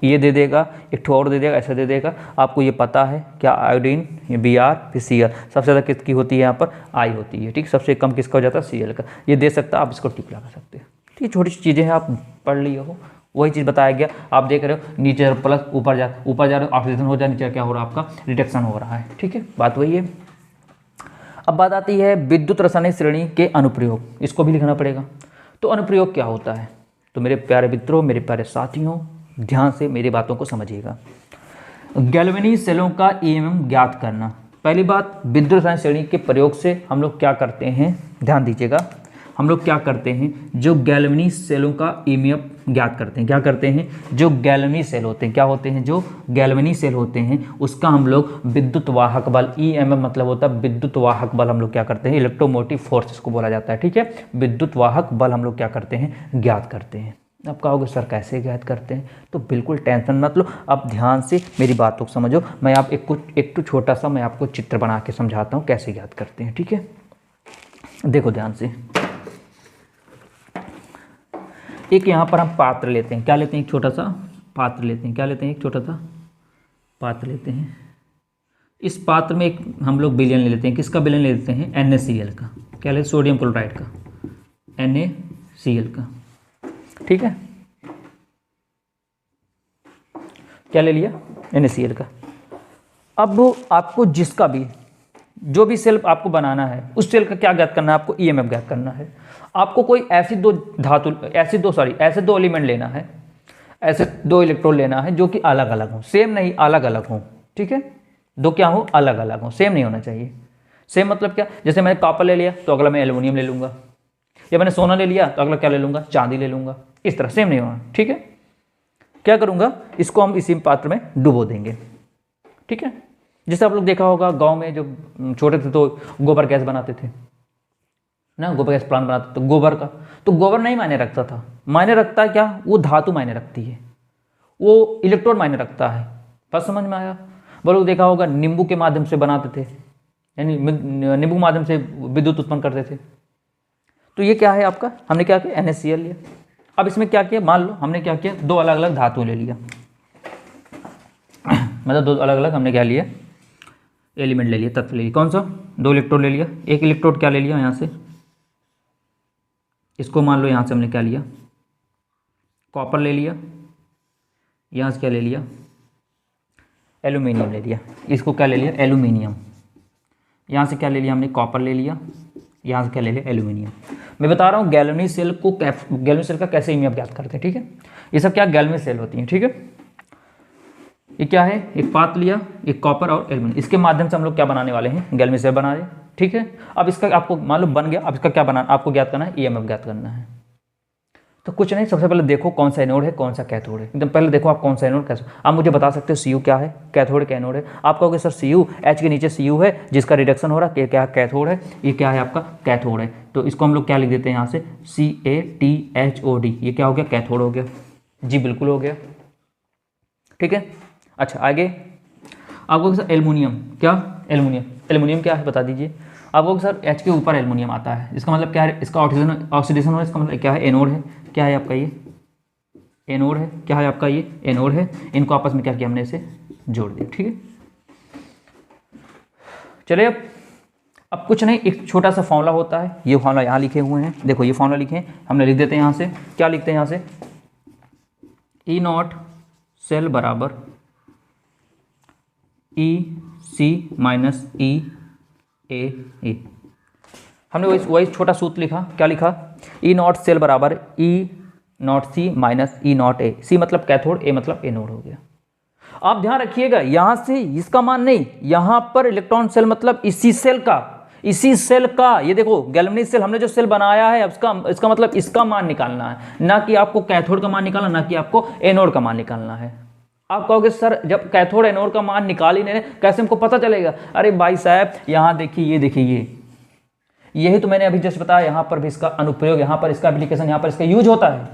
ये दे देगा, एक ठो और दे देगा, ऐसा दे देगा। आपको ये पता है क्या, आयोडीन, ये Br फिर Cl, सबसे ज़्यादा किसकी होती है यहाँ पर, I होती है। ठीक, सबसे कम किसका हो जाता है, Cl का। ये दे सकता है, आप इसको टिक लगा सकते हैं। ठीक, छोटी सी चीज़ें हैं, आप पढ़ लिए हो, वही चीज़ बताया गया। आप देख रहे हो नीचे प्लस, ऊपर जा रहे हो ऑक्सीजन हो जाए, नीचे क्या हो रहा है, आपका रिडक्शन हो रहा है। ठीक है, बात वही है। अब बात आती है विद्युत रासायनिक श्रेणी के अनुप्रयोग, इसको भी लिखना पड़ेगा। तो अनुप्रयोग क्या होता है, तो मेरे प्यारे मित्रों, मेरे प्यारे साथियों, ध्यान से मेरी बातों को समझिएगा। गैल्वेनिक सेलों का ईएमएफ ज्ञात करना। पहली बात, विद्युत रासायनिक श्रेणी के प्रयोग से हम लोग क्या करते हैं, ध्यान दीजिएगा, हम लोग क्या करते हैं, जो गैल्वेनिक सेलों का ईएमएफ ज्ञात करते हैं। क्या करते हैं, जो गैल्वेनिक सेल होते हैं, क्या होते हैं, जो गैल्वेनिक सेल होते हैं, उसका हम लोग विद्युत वाहक बल, ईएमएफ मतलब होता है विद्युत वाहक बल, हम लोग क्या करते हैं, इलेक्ट्रोमोटिव फोर्स इसको बोला जाता है। ठीक है, विद्युत वाहक बल हम लोग क्या करते हैं, ज्ञात करते हैं। आप कहोगे सर कैसे ज्ञात करते हैं, तो बिल्कुल टेंशन मत लो, आप ध्यान से मेरी बातों को समझो। मैं आप एक तो छोटा सा मैं आपको चित्र बना के समझाता हूँ कैसे ज्ञात करते हैं। ठीक है, देखो ध्यान से, एक यहाँ पर हम पात्र लेते हैं, क्या लेते हैं, एक छोटा सा पात्र लेते हैं, क्या लेते हैं, एक छोटा सा पात्र लेते हैं। इस पात्र में एक हम लोग विलयन ले लेते हैं, किसका विलयन ले लेते हैं, NaCl का, क्या लेते हैं, सोडियम क्लोराइड का, NaCl का। ठीक है, क्या ले लिया, NaCl का। अब आपको जिसका भी, जो भी सेल आपको बनाना है, उस सेल का क्या ज्ञात करना है, आपको ईएमएफ ज्ञात करना है। आपको कोई ऐसे दो एलिमेंट लेना है, ऐसे दो इलेक्ट्रॉन लेना है जो कि अलग अलग हो, सेम नहीं, अलग अलग हो। ठीक है, दो क्या हो, अलग अलग हो, सेम नहीं होना चाहिए। सेम मतलब क्या, जैसे मैंने कॉपर ले लिया तो अगला मैं एल्युमिनियम ले लूंगा, या मैंने सोना ले लिया तो अगला क्या ले लूंगा, चांदी ले लूंगा, इस तरह सेम नहीं होना। ठीक है, क्या करूंगा, इसको हम इसी पात्र में डुबो देंगे। ठीक है, जैसे आप लोग देखा होगा गांव में जो छोटे थे तो गोबर गैस बनाते थे ना, गोबर गैस प्लांट बनाते, तो गोबर का, तो गोबर नहीं मायने रखता था, मायने रखता है क्या, वो धातु मायने रखती है, वो इलेक्ट्रॉन मायने रखता है। बस समझ में आया। वो लोग देखा होगा नींबू के माध्यम से बनाते थे, यानी नींबू के माध्यम से विद्युत उत्पन्न करते थे। तो ये क्या है आपका, हमने क्या किया, NaCl लिया। अब इसमें क्या किया, मान लो हमने क्या किया, दो अलग अलग धातु ले लिया, मतलब दो अलग अलग हमने क्या लिया, एलिमेंट ले लिया, तत्व ले लिया। कौन सा, दो इलेक्ट्रोड ले लिया। एक इलेक्ट्रोड क्या ले लिया, यहाँ से इसको मान लो, यहाँ से हमने क्या लिया, कॉपर ले लिया, यहाँ से क्या ले लिया, एल्यूमिनियम ले लिया, इसको क्या ले लिया, एल्यूमिनियम, यहाँ से क्या ले लिया हमने, कॉपर ले लिया, यहाँ से क्या ले लिया, एल्यूमिनियम। मैं बता रहा हूँ गैल्वेनिक सेल को गैल्वेनिक सेल का कैसे इमेज ज्ञात करते हैं, ठीक है। ये सब क्या गैल्वेनिक सेल होती हैं, ठीक है। ये क्या है, एक पात लिया, एक कॉपर और एल्यूमिनियम, इसके माध्यम से हम लोग क्या बनाने वाले हैं, गैल्वेनिक सेल बना रहे, ठीक है। अब इसका आपको मान लो बन गया, अब इसका क्या बनाना, आपको ज्ञात करना है, ईएमएफ ज्ञात करना है। तो कुछ नहीं, सबसे पहले देखो कौन सा एनोड है, कौन सा कैथोड है, एकदम पहले देखो आप कौन सा एनोड कैसे, आप मुझे बता सकते हो सीयू क्या है, कैथोड क्या एनोड है। आप कहोगे सर सीयू, एच के नीचे सीयू है जिसका रिडक्शन हो रहा है, क्या कैथोड है, ये क्या है आपका कैथोड है। तो इसको हम लोग क्या लिख देते हैं यहाँ से, CaTHOD, ये क्या हो गया, कैथोड हो गया। जी बिल्कुल हो गया, ठीक है। अच्छा आगे आपको सर एल्युमिनियम, क्या एल्युमिनियम, एल्युमिनियम क्या है बता दीजिए। आपको सर एच के ऊपर एल्युमिनियम आता है, इसका मतलब क्या है, इसका ऑक्सीडेशन हो, इसका मतलब क्या है, एनोड है, क्या है आपका ये एनोड है, क्या है आपका ये एनोड है। इनको आपस में क्या किया हमने, इसे जोड़ दिया, ठीक है। चलिए अब कुछ नहीं, एक छोटा सा फॉर्मूला होता है, ये फॉर्मूला यहाँ लिखे हुए हैं, देखो ये फॉर्मूला लिखे हैं, हमने लिख देते हैं यहाँ से, क्या लिखते हैं यहाँ से, ई नॉट सेल बराबर EC माइनस EAE। हमने वही छोटा सूत्र लिखा, क्या लिखा, ई नॉट सेल बराबर E0C माइनस E0A, C मतलब कैथोड, A मतलब एनोड हो गया। आप ध्यान रखिएगा यहाँ से इसका मान नहीं, यहाँ पर इलेक्ट्रॉन सेल मतलब इसी सेल का, ये देखो गैल्वेनिक सेल हमने जो सेल बनाया है इसका मतलब इसका मान निकालना है, ना कि आपको कैथोड का मान निकालना, ना कि आपको एनोड का मान निकालना है। आप कहोगे सर जब कैथोड एनोड का मान निकाल ही नहीं, कैसे हमको पता चलेगा। अरे भाई साहब यहाँ देखिए, ये देखिए, यही तो मैंने अभी जस्ट बताया, यहाँ पर भी इसका अनुप्रयोग, यहाँ पर इसका एप्लीकेशन, यहाँ पर इसका यूज होता है।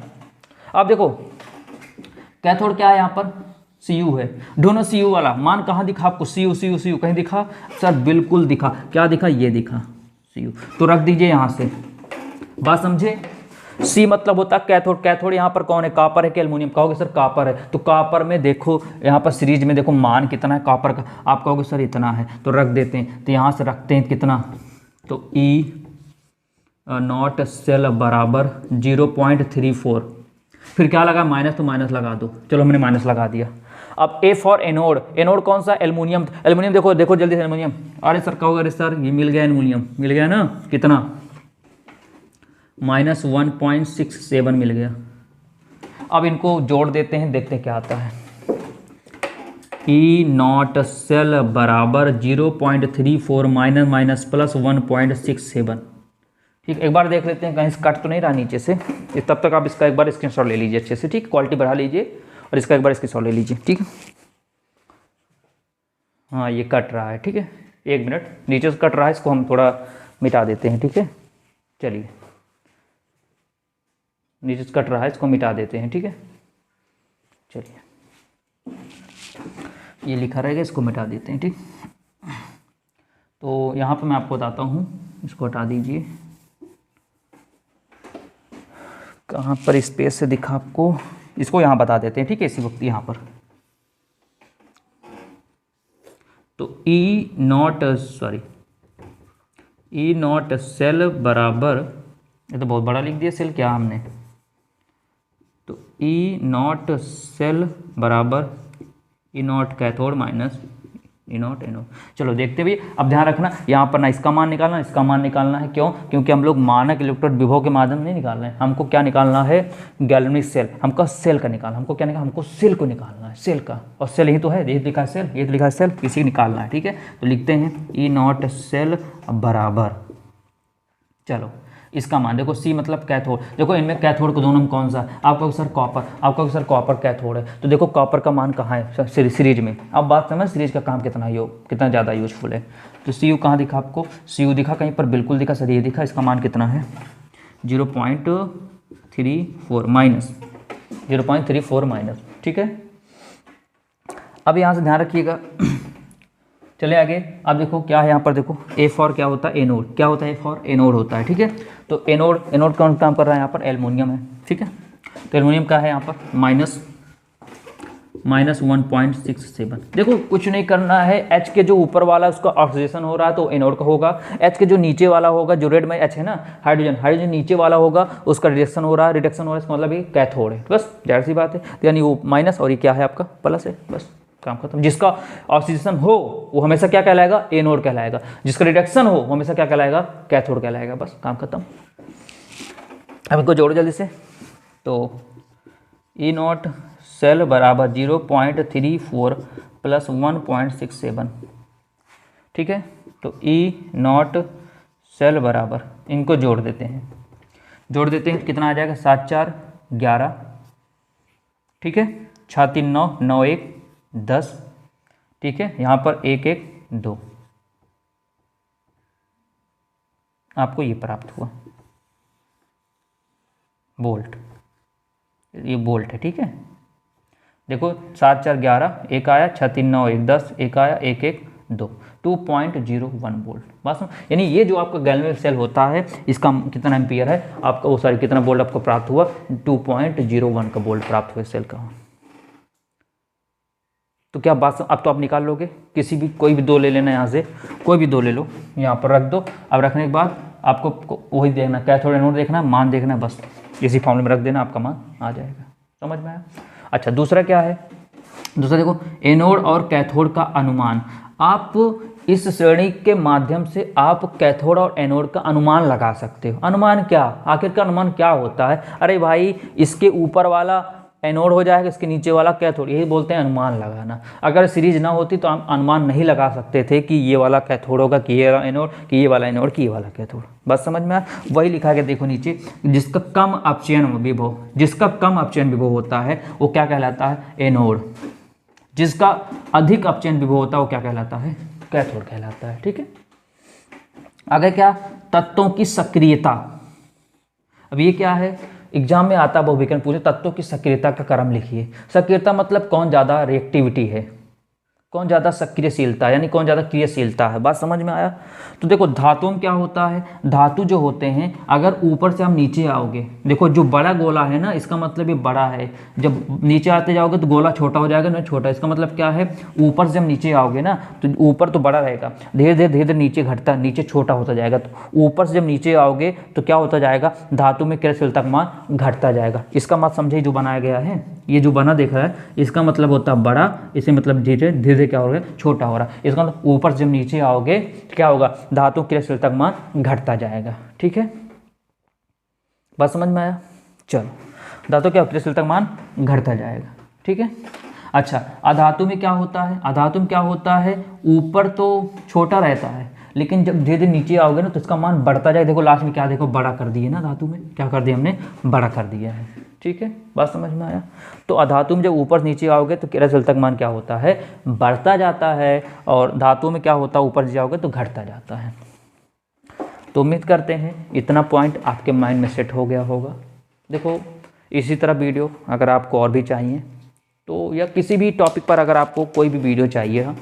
आप देखो कैथोड क्या है, यहाँ पर Cu है, दोनों Cu वाला मान कहाँ दिखा आपको, Cu कहीं दिखा सर, बिल्कुल दिखा, क्या दिखा, ये दिखा Cu, तो रख दीजिए यहाँ से, बात समझे। C मतलब होता है कैथोड, कैथोड यहाँ पर कौन है, कॉपर है कि एल्युमिनियम, कहोगे सर कॉपर है, तो कॉपर में देखो यहाँ पर सीरीज में देखो मान कितना है कॉपर का, आप कहोगे सर इतना है, तो रख देते हैं, तो यहाँ से रखते हैं कितना, तो E0 सेल बराबर 0.34, फिर क्या लगा, माइनस, तो माइनस लगा दो, चलो हमने माइनस लगा दिया। अब A फॉर एनोड, एनोड कौन सा, एल्युमिनियम, एल्युमिनियम देखो जल्दी से एल्युमिनियम, अरे सर कहोगे अरे सर ये मिल गया एल्युमिनियम, मिल गया ना, कितना, -1.67 मिल गया। अब इनको जोड़ देते हैं, देखते हैं क्या आता है। E0 सेल बराबर 0.34 माइनस प्लस 1.67, ठीक। एक बार देख लेते हैं कहीं कट तो नहीं रहा नीचे से, तब तक आप इसका एक बार स्क्रीनशॉट ले लीजिए अच्छे से, ठीक, क्वालिटी बढ़ा लीजिए और इसका एक बार स्क्रीनशॉट ले लीजिए, ठीक। हाँ ये कट रहा है, ठीक है, एक मिनट, नीचे से कट रहा है, इसको हम थोड़ा मिटा देते हैं, ठीक है। चलिए नीचे से कट रहा है, इसको मिटा देते हैं, ठीक है। चलिए ये लिखा रहेगा, इसको मिटा देते हैं, ठीक। तो यहाँ पर मैं आपको बताता हूँ, इसको हटा दीजिए, कहाँ पर स्पेस से दिखा आपको, इसको यहाँ बता देते हैं, ठीक है, इसी वक्त यहाँ पर। तो E0 सेल बराबर, ये तो बहुत बड़ा लिख दिया सेल, क्या हमने, तो E0 सेल बराबर E0 cathode minus E0 anode. चलो देखते भी, अब ध्यान रखना यहाँ पर ना इसका मान निकालना, इसका मान निकालना है, क्यों, क्योंकि हम लोग मानक इलेक्ट्रोड विभव के माध्यम नहीं निकाल रहे हैं, हमको क्या निकालना है, गैल्वेनिक सेल, हमको सेल का निकालना, हमको क्या निकालना, हमको सेल को निकालना है, सेल का, और सेल यही तो है, ये लिखा है सेल, ये लिखा है सेल, इसी निकालना है, ठीक है। तो लिखते हैं E0 सेल बराबर, चलो इसका मान देखो, C मतलब कैथोड, देखो इनमें कैथोड को दोनों में कौन सा, आपका सर कॉपर, आपका सर कॉपर कैथोड है, तो देखो कॉपर का मान कहाँ है, सीरीज में। अब बात समझ सीरीज का काम कितना ज़्यादा यूजफुल है। तो Cu कहाँ दिखा आपको, Cu दिखा कहीं पर, बिल्कुल दिखा सर, ये दिखा, इसका मान कितना है 0.34 माइनस, ठीक है। अब यहाँ से ध्यान रखिएगा, चले आगे, अब देखो क्या है यहाँ पर, देखो A फॉर क्या होता है, एनोड, क्या होता है, A फॉर एनोड होता है, ठीक है। तो एनोड कौन काम कर रहा है यहाँ पर, एल्युमिनियम है, ठीक है। तो एल्युमिनियम का है यहाँ पर -1.67। देखो कुछ नहीं करना है, H के जो ऊपर वाला उसका ऑक्सीडेशन हो रहा है तो एनोड का होगा, H के जो नीचे वाला होगा, जो रेड में H है ना, हाइड्रोजन नीचे वाला होगा उसका रिडक्शन हो रहा है, इसका मतलब ये कैथोड है। बस जाहिर सी बात है, तो यानी वो माइनस और ये क्या है आपका प्लस है, बस काम खत्म। जिसका ऑक्सीडेशन हो वो हमेशा क्या कहलाएगा, एनोड कहलाएगा, जिसका रिडक्शन हो वो हमेशा क्या कहलाएगा, कैथोड कहलाएगा। बस काम खत्म। अब इनको जोड़ो जल्दी से। तो ई नॉट सेल बराबर 0.34 प्लस 1.67, ठीक है। तो ई नॉट सेल बराबर, इनको जोड़ देते हैं, कितना आ जाएगा, 7 4 11, ठीक है, 6 3 9 9 1 10, ठीक है, यहाँ पर 1 1 2, आपको ये प्राप्त हुआ वोल्ट, ये वोल्ट है, ठीक है। देखो 7 4 11, एक आया, 6 3 9 1 10, एक आया, 1 1 2, 2.01 वोल्ट। बस यानी ये जो आपका गैल्वेनिक सेल होता है इसका कितना एम्पियर है आपका, वो सॉरी कितना वोल्ट आपको प्राप्त हुआ, 2.01 का वोल्ट प्राप्त हुआ सेल का। तो क्या बात, अब तो आप निकाल लोगे, किसी भी कोई भी दो ले लेना, यहाँ से कोई भी दो ले लो, यहाँ पर रख दो। अब रखने के बाद आपको वही देखना, कैथोड एनोड देखना, मान देखना, बस इसी फॉर्मूले में रख देना, आपका मान आ जाएगा। समझ में आया। अच्छा दूसरा क्या है, दूसरा देखो एनोड और कैथोड का अनुमान। आप इस श्रेणी के माध्यम से आप कैथोड और एनोड का अनुमान लगा सकते हो। अनुमान क्या, आखिर का अनुमान क्या होता है, अरे भाई इसके ऊपर वाला एनोड हो जाएगा, इसके नीचे वाला कैथोड, यही बोलते हैं अनुमान लगाना। अगर सीरीज ना होती तो हम अनुमान नहीं लगा सकते थे कि ये वाला कैथोड होगा, कि ये वाला एनोड, कि ये वाला एनोड, कि ये वाला कैथोड। बस समझ में आया। वही लिखा गया देखो नीचे, जिसका कम अपचयन विभव, जिसका कम अपचयन विभव होता है वो क्या कहलाता है, एनोड। जिसका अधिक अपचयन विभव होता है वो क्या कहलाता है, कैथोड कहलाता है, ठीक है। आगे क्या, तत्वों की सक्रियता। अब ये क्या है, एग्जाम में आता है, बहुविकल्प पूछे तत्वों की सक्रियता का क्रम लिखिए। सक्रियता मतलब कौन ज़्यादा रिएक्टिविटी है, कौन ज़्यादा सक्रियशीलता, यानी कौन ज़्यादा क्रियाशीलता है। बात समझ में आया। तो देखो धातुओं में क्या होता है, धातु जो होते हैं अगर ऊपर से हम नीचे आओगे, देखो जो बड़ा गोला है ना, इसका मतलब ये बड़ा है, जब नीचे आते जाओगे तो गोला छोटा हो जाएगा ना, छोटा। इसका मतलब क्या है, ऊपर से हम नीचे आओगे ना तो ऊपर तो बड़ा रहेगा, धीरे धीरे नीचे घटता, नीचे छोटा होता जाएगा। तो ऊपर से जब नीचे आओगे तो क्या होता जाएगा, धातु में क्रियाशीलता का मान घटता जाएगा। इसका मत समझे, जो बनाया गया है, ये जो बना देख रहा है, इसका मतलब होता है बड़ा, इसे मतलब धीरे धीरे क्या हो रहा है, छोटा हो रहा है। इसका मतलब ऊपर से जब नीचे आओगे क्या होगा, धातु क्रियाशीलता का मान घटता जाएगा, ठीक है। बात समझ में आया। चलो धातु क्या क्रियाशीलता का मान घटता जाएगा, ठीक है। अच्छा अधातु में क्या होता है, अधातु में क्या होता है, ऊपर तो छोटा रहता है लेकिन जब धीरे धीरे नीचे आओगे ना तो इसका मान बढ़ता जाएगा। देखो लास्ट में क्या, देखो बड़ा कर दिए ना, धातु में क्या कर दिया हमने, बड़ा कर दिया है, ठीक है। बात समझ में आया। तो अधातु में जब ऊपर नीचे आओगे तो क्रियाशीलता का मान क्या होता है, बढ़ता जाता है, और धातु में क्या होता है, ऊपर नीचे आओगे तो घटता जाता है। तो उम्मीद करते हैं इतना पॉइंट आपके माइंड में सेट हो गया होगा। देखो इसी तरह वीडियो अगर आपको और भी चाहिए तो, या किसी भी टॉपिक पर अगर आपको कोई भी वीडियो चाहिए हो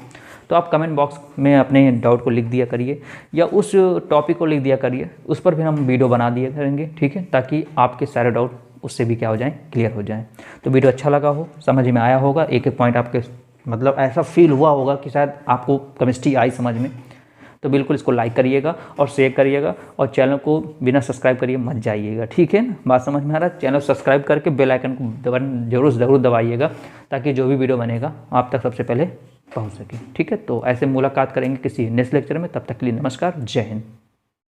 तो आप कमेंट बॉक्स में अपने डाउट को लिख दिया करिए, या उस टॉपिक को लिख दिया करिए, उस पर भी हम वीडियो बना दिया करेंगे, ठीक है, ताकि आपके सारे डाउट उससे भी क्या हो जाएं, क्लियर हो जाएं। तो वीडियो अच्छा लगा हो, समझ में आया होगा, एक एक पॉइंट आपके मतलब ऐसा फील हुआ होगा कि शायद आपको केमिस्ट्री आई समझ में, तो बिल्कुल इसको लाइक करिएगा और शेयर करिएगा, और चैनल को बिना सब्सक्राइब करिए मत जाइएगा, ठीक है ना। बात समझ में आ रहा है। चैनल सब्सक्राइब करके बेल आइकन को जरूर दबाइएगा, ताकि जो भी वीडियो बनेगा आप तक सबसे पहले पहुंच सके, ठीक है। तो ऐसे मुलाकात करेंगे किसी नेक्स्ट लेक्चर में, तब तक के लिए नमस्कार, जय हिंद।